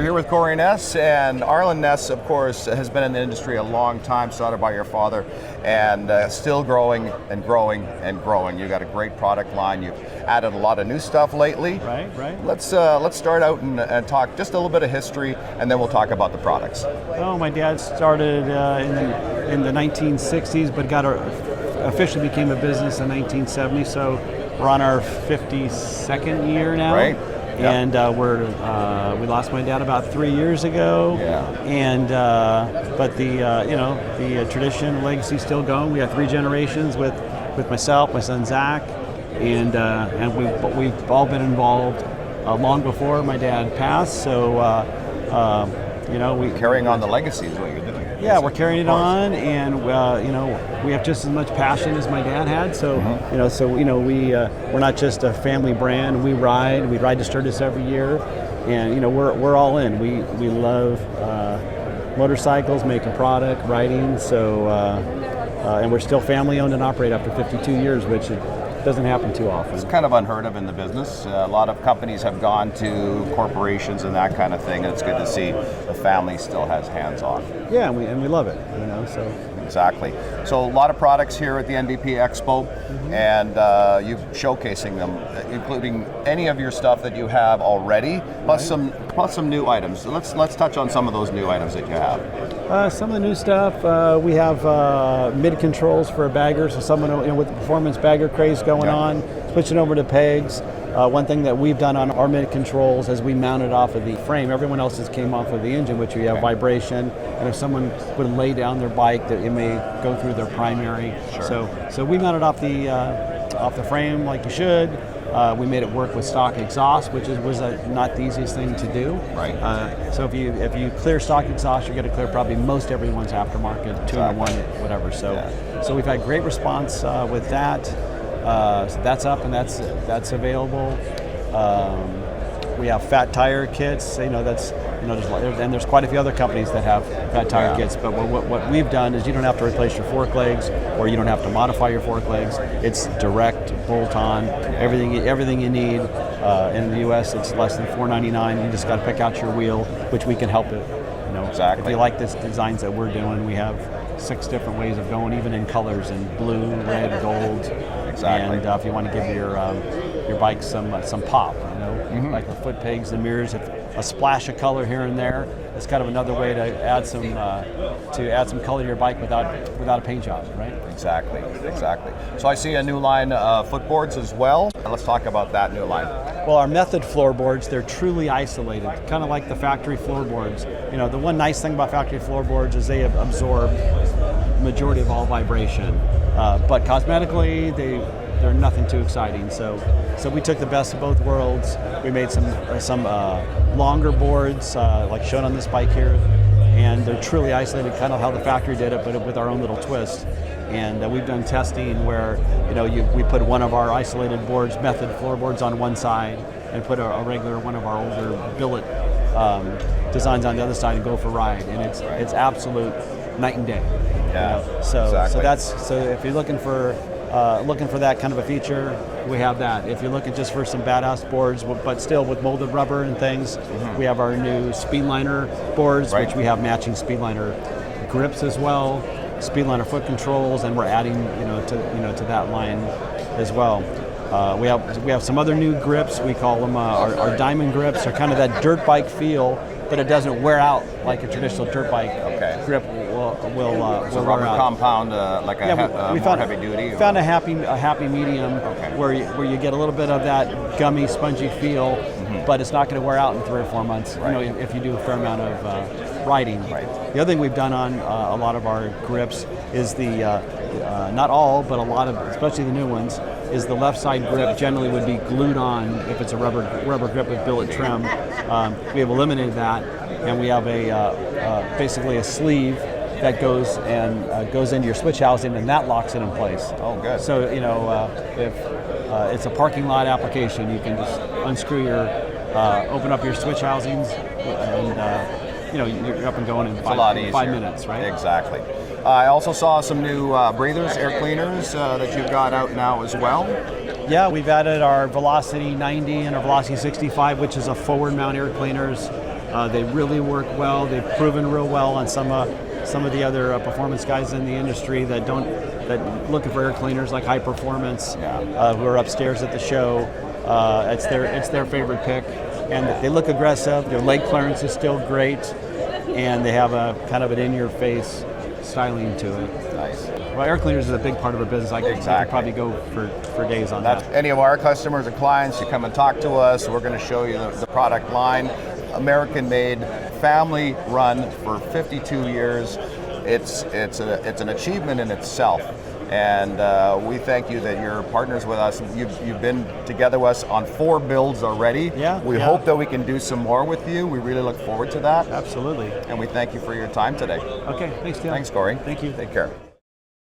here with Cory Ness, and Arlen Ness, of course, has been in the industry a long time, started by your father, and still growing and growing and growing. You've got a great product line. You've added a lot of new stuff lately. Right. Let's start out and talk just a little bit of history, and then we'll talk about the products. Well, my dad started in the 1960s, but officially became a business in 1970. So we're on our 52nd year now. Right. Yep. And we lost my dad about 3 years ago. Yeah. And but the tradition, legacy still going. We have 3 generations with myself, my son Zach, and we've all been involved long before my dad passed. So we Carrying on the legacy is what you're doing. yeah, we're carrying it on, and we have just as much passion as my dad had. So we're not just a family brand. We ride to Sturgis every year, and we're all in. We love motorcycles, making product, riding. So and we're still family owned and operate after 52 years, which doesn't happen too often. It's kind of unheard of in the business. A lot of companies have gone to corporations and that kind of thing, and it's good to see the family still has hands on. Yeah, and we love it. So exactly. So a lot of products here at the NVP Expo, and you're showcasing them, including any of your stuff that you have already, plus some new items. So let's touch on some of those new items that you have. Some of the new stuff, we have mid controls for a bagger, so someone with the performance bagger craze going on, switching over to pegs. One thing that we've done on our mid controls is we mounted off of the frame. Everyone else's came off of the engine, which we have vibration, and if someone would lay down their bike, that it may go through their primary. Sure. So we mounted off the frame like you should. We made it work with stock exhaust, which was not the easiest thing to do. Right. So if you clear stock exhaust, you're going to clear probably most everyone's aftermarket, 2-in-1, whatever. So we've had great response with that. So that's up and that's available. We have fat tire kits. There's quite a few other companies that have fat tire kits. But what we've done is you don't have to replace your fork legs, or you don't have to modify your fork legs. It's direct bolt-on. Everything you need. In the U.S., it's less than $4.99. You just got to pick out your wheel, which we can help it. Exactly. If you like this designs that we're doing, we have 6 different ways of going, even in colors, in blue, red, gold. Exactly. And if you want to give your bike some pop, like the foot pegs, the mirrors, a splash of color here and there. It's kind of another way to add some color to your bike without a paint job, right? Exactly. So I see a new line of footboards as well. Let's talk about that new line. Well, our method floorboards, they're truly isolated, kind of like the factory floorboards. The one nice thing about factory floorboards is they absorb the majority of all vibration. But cosmetically, they're nothing too exciting. So we took the best of both worlds. We made some longer boards, like shown on this bike here, and they're truly isolated, kind of how the factory did it, but with our own little twist. And we've done testing where we put one of our isolated boards, method floorboards, on one side, and put a regular one of our older billet designs on the other side and go for a ride. And it's absolute night and day. Yeah. Exactly. So if you're looking for that kind of a feature, we have that. If you're looking just for some badass boards, but still with molded rubber and things, we have our new Speedliner boards, which we have matching Speedliner grips as well, Speedliner foot controls, and we're adding to that line as well. We have some other new grips. We call them our diamond grips. They're kind of that dirt bike feel, but it doesn't wear out like a traditional dirt bike grip will rubber wear out. Compound, like more heavy duty. We found a happy medium where you get a little bit of that gummy, spongy feel, but it's not going to wear out in 3 or 4 months. If you do a fair amount of riding. Right. The other thing we've done on a lot of our grips is not all, but a lot of, especially the new ones, is the left side grip generally would be glued on if it's a rubber grip with billet trim. We have eliminated that, and we have basically a sleeve that goes into your switch housing, and that locks it in place. Oh, good. So if it's a parking lot application, you can just unscrew open up your switch housings, and you're up and going in 5 minutes, right? Exactly. I also saw some new breathers, air cleaners that you've got out now as well. Yeah, we've added our Velocity 90 and our Velocity 65, which is a forward mount air cleaners. They really work well. They've proven real well on some of the other performance guys in the industry that looking for air cleaners like High Performance, who are upstairs at the show. It's their favorite pick, and they look aggressive. Their leg clearance is still great, and they have a kind of an in-your-face styling to it. Nice. Well, air cleaners is a big part of our business. I could probably go for days on that. Any of our customers or clients, you come and talk to us. We're going to show you the product line. American-made, family-run for 52 years. It's an achievement in itself. And we thank you that you're partners with us. You've been together with us on 4 builds already. We hope that we can do some more with you. We really look forward to that. Absolutely. And we thank you for your time today. Okay, thanks, Tim. Thanks, Cory. Thank you. Take care.